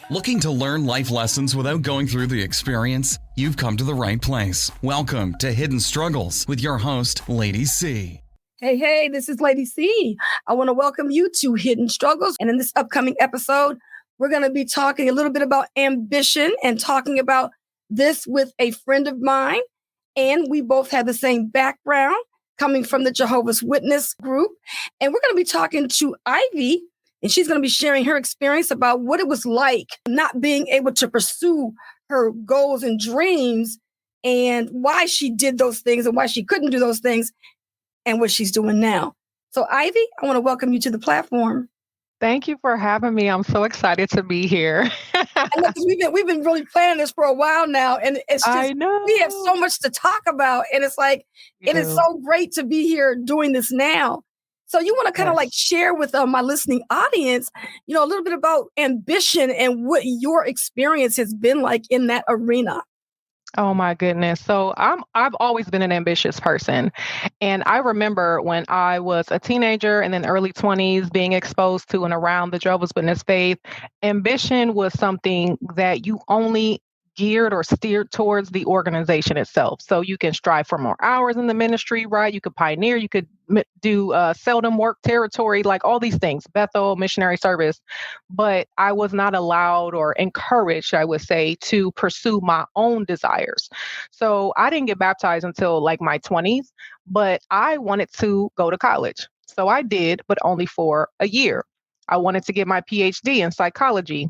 Looking to learn life lessons without going through the experience? You've come to the right place. Welcome to Hidden Struggles with your host, Lady C. Hey, this is Lady C. I want to welcome you to Hidden Struggles. And in this upcoming episode, we're going to be talking a little bit about ambition and talking about this with a friend of mine. And we both have the same background coming from the Jehovah's Witness group. And we're going to be talking to Ivy, and she's going to be sharing her experience about what it was like not being able to pursue her goals and dreams and why she did those things and why she couldn't do those things and what she's doing now. So Ivy, I want to welcome you to the platform. Thank you for having me. I'm so excited to be here. I know, 'cause we've been really planning this for a while now, and it's just I know. we have so much to talk about, and it's like it is so great to be here doing this now. So you want to kind of like share with my listening audience, a little bit about ambition and what your experience has been like in that arena. Oh my goodness. So I've always been an ambitious person. And I remember when I was a teenager and then early 20s being exposed to and around the Jehovah's Witness faith, ambition was something that you only geared or steered towards the organization itself. So you can strive for more hours in the ministry, right? You could pioneer, you could do seldom work territory, like all these things, Bethel, missionary service. But I was not allowed or encouraged, I would say, to pursue my own desires. So I didn't get baptized until like my 20s, but I wanted to go to college. So I did, but only for a year. I wanted to get my PhD in psychology.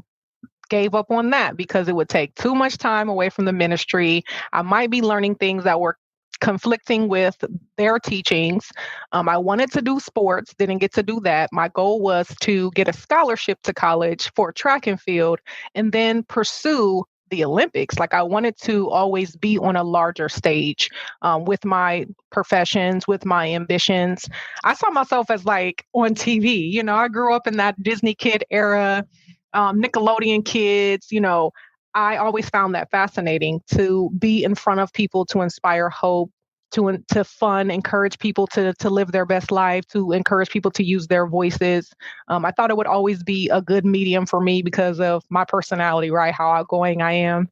Gave up on that because it would take too much time away from the ministry. I might be learning things that were conflicting with their teachings. I wanted to do sports, didn't get to do that. My goal was to get a scholarship to college for track and field and then pursue the Olympics. Like I wanted to always be on a larger stage with my professions, with my ambitions. I saw myself as like on TV. I grew up in that Disney kid era. Nickelodeon kids, I always found that fascinating to be in front of people, to inspire hope, to fun, encourage people to live their best life, to encourage people to use their voices. I thought it would always be a good medium for me because of my personality, right? How outgoing I am.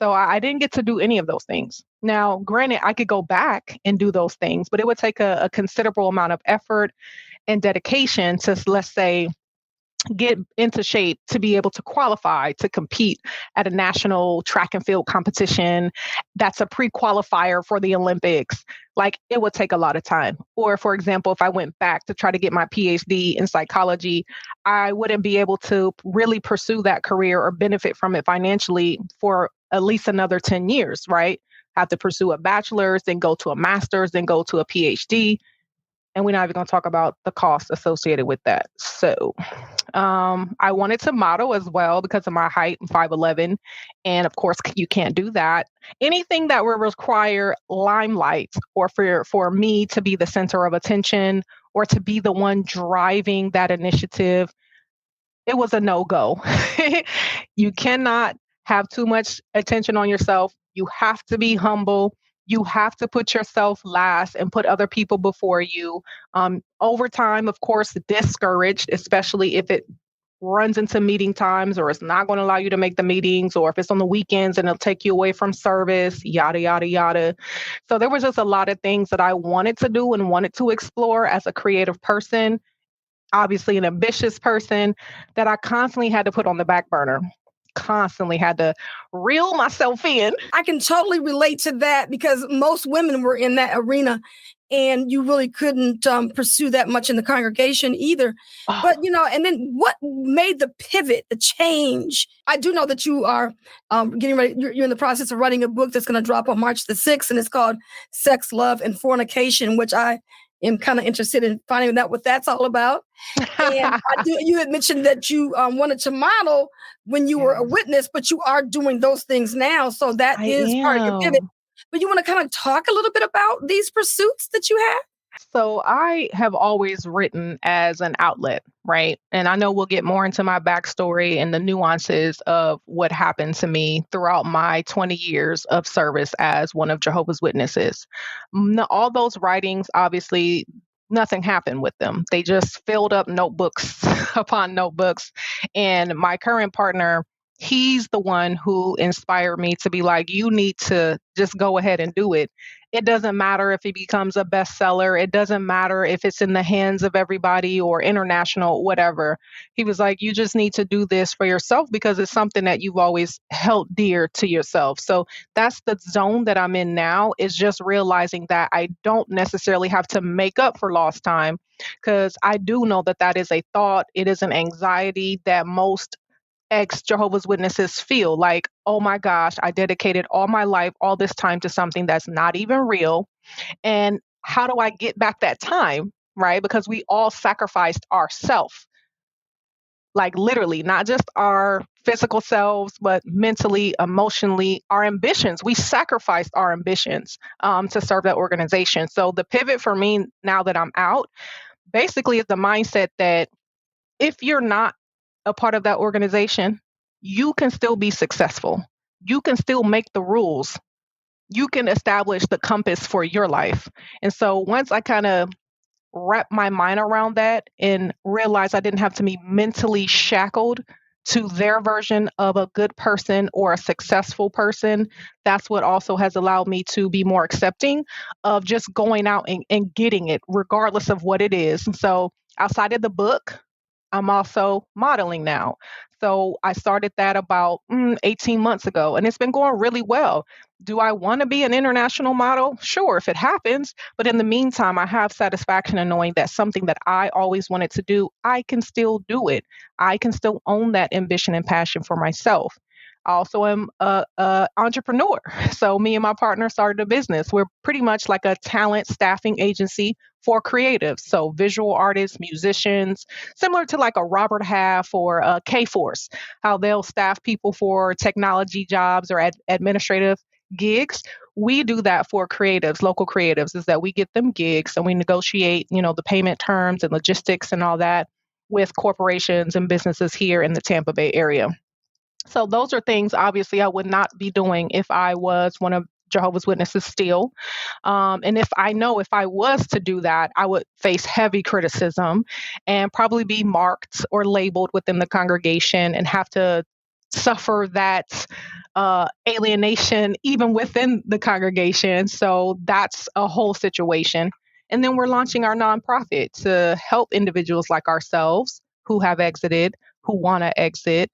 So I didn't get to do any of those things. Now, granted, I could go back and do those things, but it would take a considerable amount of effort and dedication to, let's say, get into shape to be able to qualify to compete at a national track and field competition that's a pre-qualifier for the Olympics. Like it would take a lot of time. Or for example, if I went back to try to get my PhD in psychology, I wouldn't be able to really pursue that career or benefit from it financially for at least another 10 years, right? Have to pursue a bachelor's, then go to a master's, then go to a PhD. And we're not even going to talk about the cost associated with that. So I wanted to model as well because of my height, I'm 5'11". And of course, you can't do that. Anything that would require limelight or for me to be the center of attention or to be the one driving that initiative, it was a no-go. You cannot have too much attention on yourself. You have to be humble. You have to put yourself last and put other people before you. Over time, of course, discouraged, especially if it runs into meeting times or it's not going to allow you to make the meetings, or if it's on the weekends and it'll take you away from service, yada, yada, yada. So there was just a lot of things that I wanted to do and wanted to explore as a creative person, obviously an ambitious person, that I constantly had to put on the back burner. Constantly had to reel myself in. I can totally relate to that because most women were in that arena and you really couldn't pursue that much in the congregation either. Oh. But, and then what made the pivot, the change? I do know that you are getting ready. You're in the process of writing a book that's going to drop on March the 6th, and it's called Sex, Love, and Fornication, which I am kind of interested in finding out what that's all about. And you had mentioned that you wanted to model when you were a witness, but you are doing those things now. So that is part of your pivot. But you want to kind of talk a little bit about these pursuits that you have? So I have always written as an outlet, right? And I know we'll get more into my backstory and the nuances of what happened to me throughout my 20 years of service as one of Jehovah's Witnesses. All those writings, obviously, nothing happened with them. They just filled up notebooks upon notebooks. And my current partner, he's the one who inspired me to be like, you need to just go ahead and do it. It doesn't matter if it becomes a bestseller. It doesn't matter if it's in the hands of everybody or international, whatever. He was like, you just need to do this for yourself because it's something that you've always held dear to yourself. So that's the zone that I'm in now, is just realizing that I don't necessarily have to make up for lost time, because I do know that that is a thought. It is an anxiety that most ex-Jehovah's Witnesses feel like, oh my gosh, I dedicated all my life, all this time to something that's not even real. And how do I get back that time? Right? Because we all sacrificed ourselves, like literally, not just our physical selves, but mentally, emotionally, our ambitions. We sacrificed our ambitions to serve that organization. So the pivot for me now that I'm out basically is the mindset that if you're not a part of that organization, you can still be successful. You can still make the rules. You can establish the compass for your life. And so once I kind of wrap my mind around that and realize I didn't have to be mentally shackled to their version of a good person or a successful person, that's what also has allowed me to be more accepting of just going out and getting it, regardless of what it is. And so outside of the book, I'm also modeling now. So I started that about 18 months ago, and it's been going really well. Do I want to be an international model? Sure, if it happens. But in the meantime, I have satisfaction in knowing that something that I always wanted to do, I can still do it. I can still own that ambition and passion for myself. I also am a entrepreneur. So me and my partner started a business. We're pretty much like a talent staffing agency for creatives. So visual artists, musicians, similar to like a Robert Half or a K-Force, how they'll staff people for technology jobs or administrative gigs. We do that for creatives, local creatives, is that we get them gigs and we negotiate, the payment terms and logistics and all that with corporations and businesses here in the Tampa Bay area. So those are things obviously I would not be doing if I was one of Jehovah's Witnesses still. And if I was to do that, I would face heavy criticism and probably be marked or labeled within the congregation and have to suffer that alienation even within the congregation. So that's a whole situation. And then we're launching our nonprofit to help individuals like ourselves who have exited, who want to exit,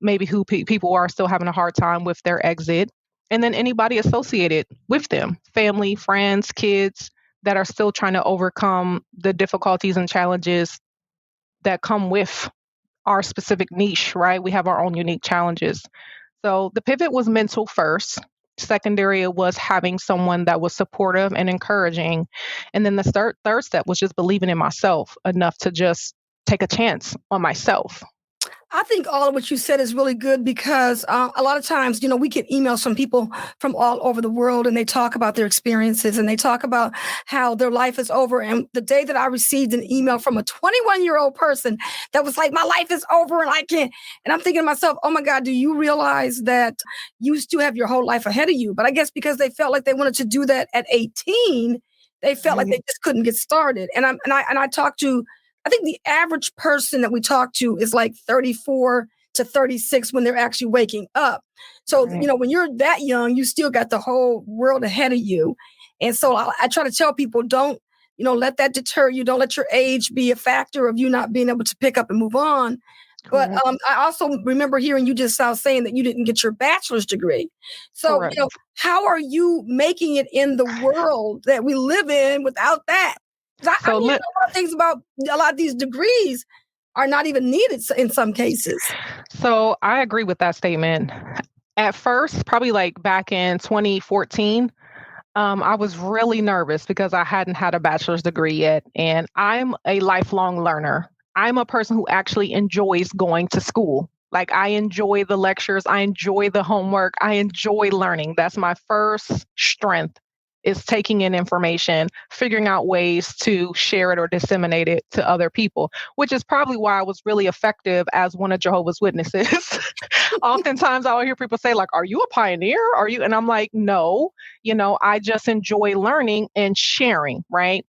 maybe who people are still having a hard time with their exit, and then anybody associated with them, family, friends, kids that are still trying to overcome the difficulties and challenges that come with our specific niche, right? We have our own unique challenges. So the pivot was mental first. Secondary was having someone that was supportive and encouraging. And then the third step was just believing in myself enough to just take a chance on myself. I think all of what you said is really good because a lot of times, we get emails from people from all over the world and they talk about their experiences and they talk about how their life is over. And the day that I received an email from a 21-year-old person that was like, my life is over and I can't. And I'm thinking to myself, oh my God, do you realize that you still have your whole life ahead of you? But I guess because they felt like they wanted to do that at 18, they felt like they just couldn't get started. And I talked to, I think the average person that we talk to is like 34 to 36 when they're actually waking up. So, when you're that young, you still got the whole world ahead of you. And so I try to tell people, don't, let that deter you. Don't let your age be a factor of you not being able to pick up and move on. But I also remember hearing you just saying that you didn't get your bachelor's degree. So, how are you making it in the world that we live in without that? I know a lot of things about a lot of these degrees are not even needed in some cases. So I agree with that statement. At first, probably like back in 2014, I was really nervous because I hadn't had a bachelor's degree yet. And I'm a lifelong learner. I'm a person who actually enjoys going to school. Like I enjoy the lectures. I enjoy the homework. I enjoy learning. That's my first strength, is taking in information, figuring out ways to share it or disseminate it to other people, which is probably why I was really effective as one of Jehovah's Witnesses. Oftentimes I'll hear people say like, are you a pioneer? Are you? And I'm like, no, I just enjoy learning and sharing, right?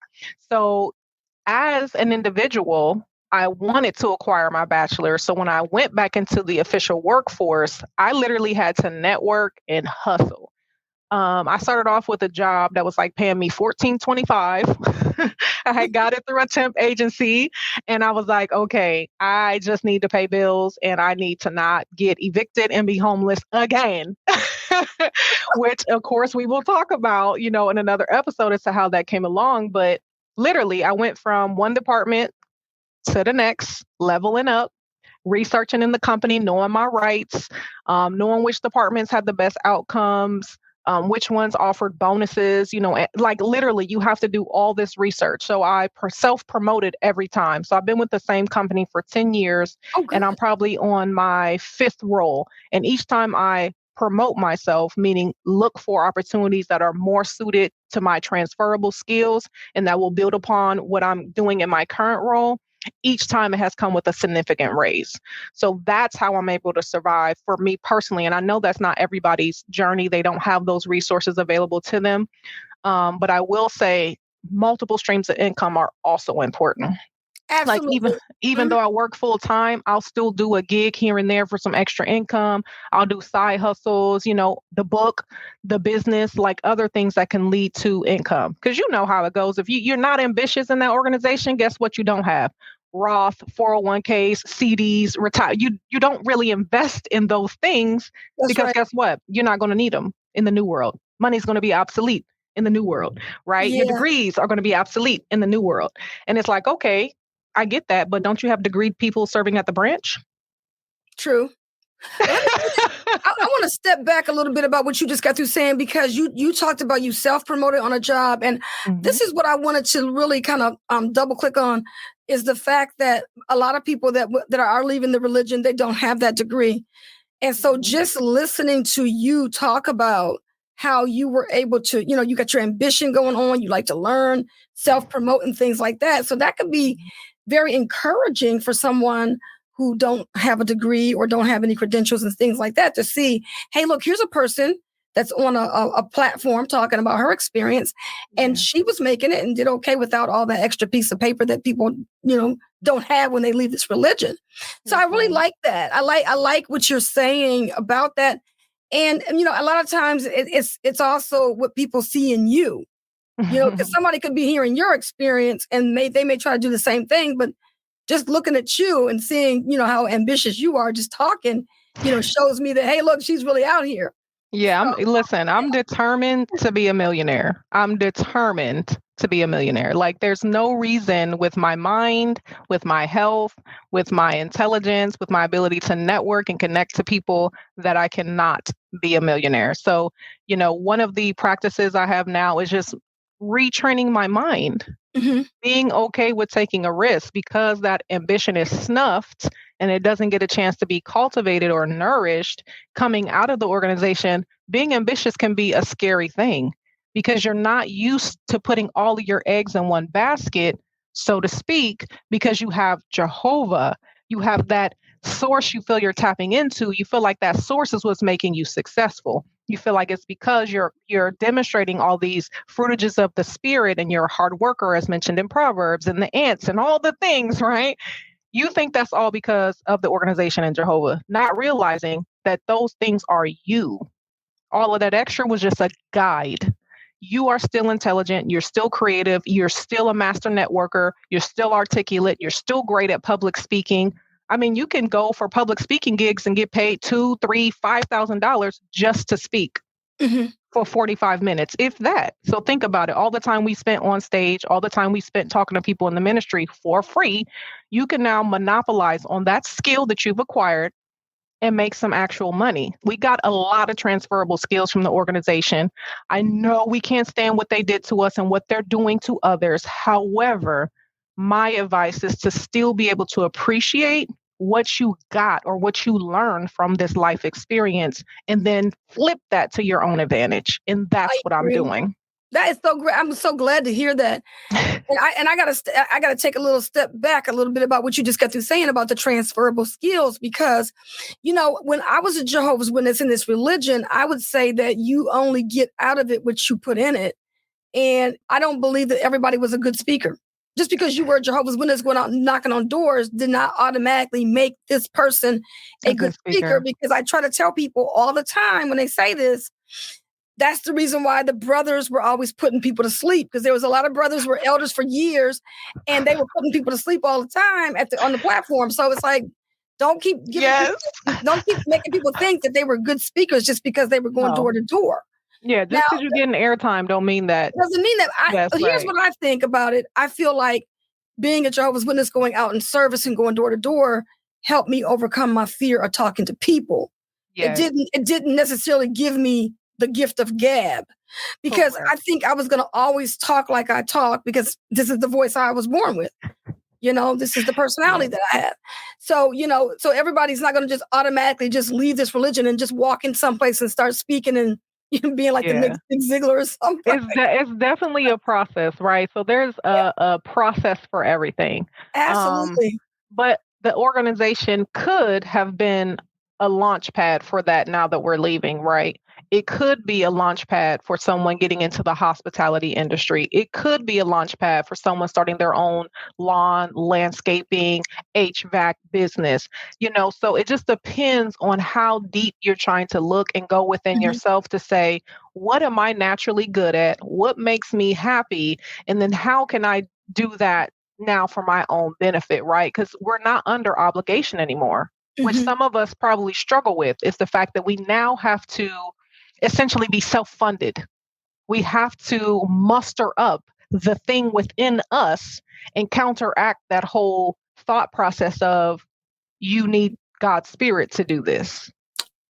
So as an individual, I wanted to acquire my bachelor's. So when I went back into the official workforce, I literally had to network and hustle. I started off with a job that was like paying me $14.25. I had got it through a temp agency, and I was like, okay, I just need to pay bills and I need to not get evicted and be homeless again. Which, of course, we will talk about, in another episode as to how that came along. But literally, I went from one department to the next, leveling up, researching in the company, knowing my rights, knowing which departments had the best outcomes, which ones offered bonuses, like literally you have to do all this research. So I self-promoted every time. So I've been with the same company for 10 years and I'm probably on my fifth role. And each time I promote myself, meaning look for opportunities that are more suited to my transferable skills and that will build upon what I'm doing in my current role, each time it has come with a significant raise. So that's how I'm able to survive for me personally. And I know that's not everybody's journey. They don't have those resources available to them. But I will say multiple streams of income are also important. Absolutely. Like even though I work full time, I'll still do a gig here and there for some extra income. I'll do side hustles, the book, the business, like other things that can lead to income. Because you know how it goes. If you're not ambitious in that organization, guess what you don't have? Roth, 401ks, CDs, retire. You don't really invest in those things because guess what? You're not going to need them in the new world. Money's going to be obsolete in the new world, right? Your degrees are going to be obsolete in the new world. And it's like, okay, I get that, but don't you have degreed people serving at the branch? True. I want to step back a little bit about what you just got through saying, because you talked about you self-promoted on a job. And this is what I wanted to really kind of double click on, is the fact that a lot of people that are leaving the religion, they don't have that degree. And so just listening to you talk about how you were able to, you got your ambition going on, you like to learn, self-promote and things like that. So that could be very encouraging for someone who don't have a degree or don't have any credentials and things like that, to see, hey, look, here's a person that's on a platform talking about her experience, and she was making it and did okay without all that extra piece of paper that people, don't have when they leave this religion. So I really like that. I like what you're saying about that. And a lot of times it's also what people see in you, because somebody could be hearing your experience and they may try to do the same thing, but just looking at you and seeing, how ambitious you are, just talking, shows me that, hey, look, she's really out here. Yeah, I'm determined to be a millionaire. I'm determined to be a millionaire. Like, there's no reason with my mind, with my health, with my intelligence, with my ability to network and connect to people that I cannot be a millionaire. So, one of the practices I have now is just retraining my mind, being okay with taking a risk, because that ambition is snuffed and it doesn't get a chance to be cultivated or nourished coming out of the organization. Being ambitious can be a scary thing because you're not used to putting all of your eggs in one basket, so to speak, because you have Jehovah, you have that source you feel you're tapping into. You feel like that source is what's making you successful. You feel like it's because you're demonstrating all these fruitages of the spirit and you're a hard worker, as mentioned in Proverbs, and the ants and all the things, right? You think that's all because of the organization in Jehovah, not realizing that those things are you. All of that extra was just a guide. You are still intelligent. You're still creative. You're still a master networker. You're still articulate. You're still great at public speaking. I mean, you can go for public speaking gigs and get paid $2,000, $3,000, $5,000 just to speak for 45 minutes, if that. So think about it. All the time we spent on stage, all the time we spent talking to people in the ministry for free, you can now monopolize on that skill that you've acquired and make some actual money. We got a lot of transferable skills from the organization. I know we can't stand what they did to us and what they're doing to others. However, my advice is to still be able to appreciate what you got or what you learned from this life experience, and then flip that to your own advantage. And that's what I'm doing. That is so great. I'm so glad to hear that. And I gotta take a little step back a little bit about what you just got through saying about the transferable skills, because, when I was a Jehovah's Witness in this religion, I would say that you only get out of it what you put in it. And I don't believe that everybody was a good speaker. just because you were a Jehovah's Witness going out knocking on doors did not automatically make this person a good speaker. Because I try to tell people all the time when they say this, that's the reason why the brothers were always putting people to sleep, because there was a lot of brothers who were elders for years and they were putting people to sleep all the time on the platform. So it's like, don't keep don't keep making people think that they were good speakers just because they were going door to door. Yeah, just because you're getting airtime don't mean that. Doesn't mean that. Here's what I think about it. I feel like being a Jehovah's Witness, going out in service and going door to door, helped me overcome my fear of talking to people. Yes. It didn't necessarily give me the gift of gab, because I think I was going to always talk like I talk, because this is the voice I was born with. This is the personality that I have. So, so everybody's not going to just automatically just leave this religion and just walk in someplace and start speaking and being like the next Big Ziegler or something. It's definitely a process, right? So there's a process for everything. Absolutely. But the organization could have been a launch pad for that now that we're leaving, right? It could be a launch pad for someone getting into the hospitality industry. It could be a launch pad for someone starting their own lawn, landscaping, HVAC business. So it just depends on how deep you're trying to look and go within yourself to say, what am I naturally good at? What makes me happy? And then how can I do that now for my own benefit, right? Because we're not under obligation anymore, which some of us probably struggle with, is the fact that we now have to essentially be self-funded. We have to muster up the thing within us and counteract that whole thought process of, you need God's Spirit to do this.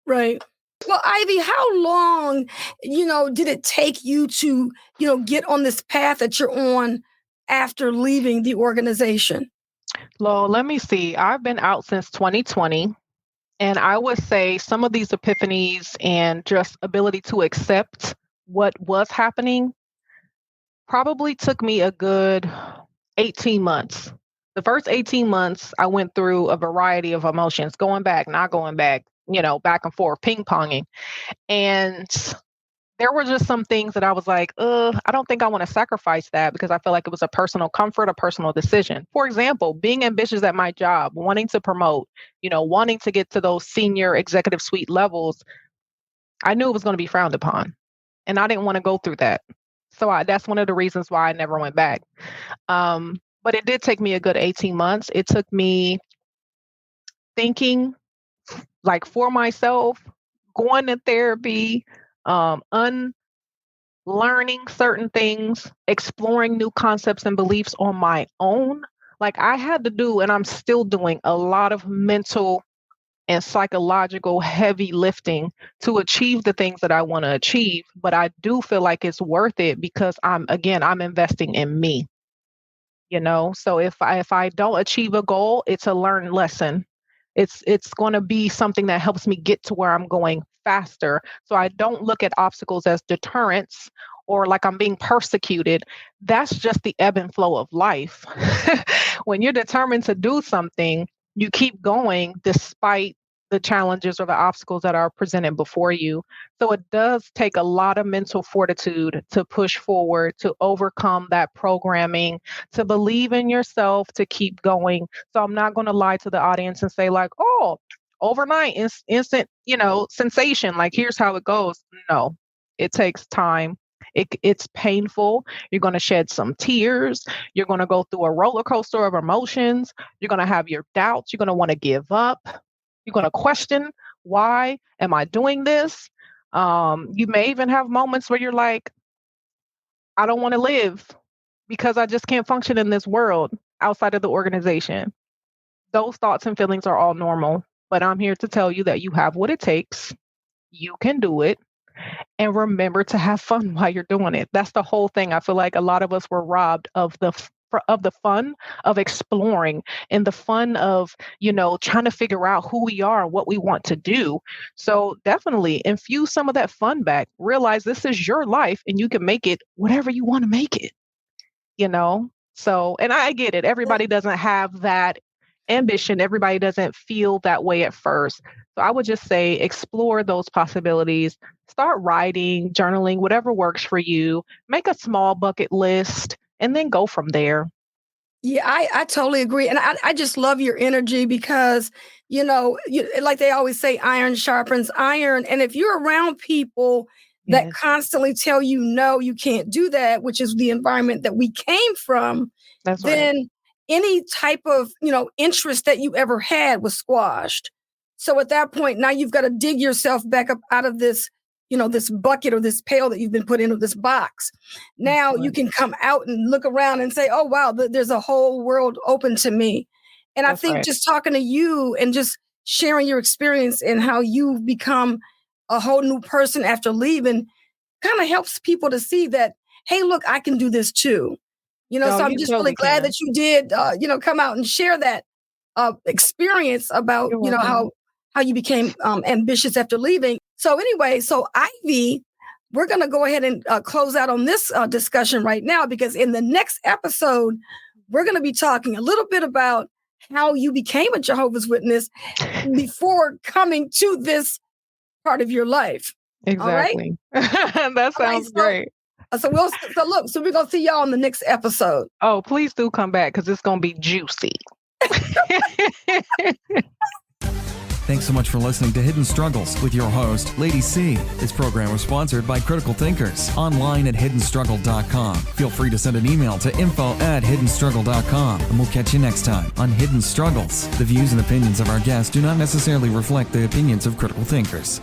Right. Well, Ivy, how long, did it take you to, get on this path that you're on after leaving the organization? Well, let me see. I've been out since 2020. And I would say some of these epiphanies and just ability to accept what was happening probably took me a good 18 months. The first 18 months, I went through a variety of emotions, going back, not going back, back and forth, ping-ponging. And there were just some things that I was like, I don't think I want to sacrifice that, because I feel like it was a personal comfort, a personal decision. For example, being ambitious at my job, wanting to promote, wanting to get to those senior executive suite levels, I knew it was going to be frowned upon. And I didn't want to go through that. So that's one of the reasons why I never went back. But it did take me a good 18 months. It took me thinking like for myself, going to therapy, unlearning certain things, exploring new concepts and beliefs on my own. Like I had to do, and I'm still doing, a lot of mental and psychological heavy lifting to achieve the things that I want to achieve. But I do feel like it's worth it, because I'm investing in me. So if I don't achieve a goal, it's a learned lesson. It's going to be something that helps me get to where I'm going faster. So I don't look at obstacles as deterrents or like I'm being persecuted. That's just the ebb and flow of life. When you're determined to do something, you keep going despite the challenges or the obstacles that are presented before you. So it does take a lot of mental fortitude to push forward, to overcome that programming, to believe in yourself, to keep going. So I'm not going to lie to the audience and say like, oh, overnight, instant, sensation, like here's how it goes. No, it takes time. It's painful. You're going to shed some tears. You're going to go through a roller coaster of emotions. You're going to have your doubts. You're going to want to give up. You're going to question, why am I doing this? You may even have moments where you're like, I don't want to live because I just can't function in this world outside of the organization. Those thoughts and feelings are all normal, but I'm here to tell you that you have what it takes. You can do it. And remember to have fun while you're doing it. That's the whole thing. I feel like a lot of us were robbed of the fun of exploring and the fun of, trying to figure out who we are and what we want to do. So definitely infuse some of that fun back. Realize this is your life and you can make it whatever you want to make it, So, and I get it. Everybody doesn't have that ambition. Everybody doesn't feel that way at first. So I would just say explore those possibilities. Start writing, journaling, whatever works for you. Make a small bucket list and then go from there. Yeah, I totally agree. And I just love your energy because, like they always say, iron sharpens iron. And if you're around people that Yes, constantly tell you, no, you can't do that, which is the environment that we came from, that's right. then any type of, interest that you ever had was squashed. So at that point, now you've got to dig yourself back up out of this, this bucket or this pail that you've been put into this box. That's Now you right. can come out and look around and say, oh, wow, there's a whole world open to me. And I That's think right. just talking to you and just sharing your experience and how you've become a whole new person after leaving kind of helps people to see that, hey, look, I can do this too. No, So I'm you just really totally glad can. that you did, come out and share that experience about, You're welcome. how you became ambitious after leaving. So anyway, so Ivy, we're going to go ahead and close out on this discussion right now because in the next episode, we're going to be talking a little bit about how you became a Jehovah's Witness before coming to this part of your life. All right. Exactly. That All right. sounds great. So we're gonna see y'all on the next episode. Oh, please do come back because it's gonna be juicy. Thanks so much for listening to Hidden Struggles with your host, Lady C. This program was sponsored by Critical Thinkers, online at hiddenstruggle.com. Feel free to send an email to info@hiddenstruggle.com, and we'll catch you next time on Hidden Struggles. The views and opinions of our guests do not necessarily reflect the opinions of Critical Thinkers.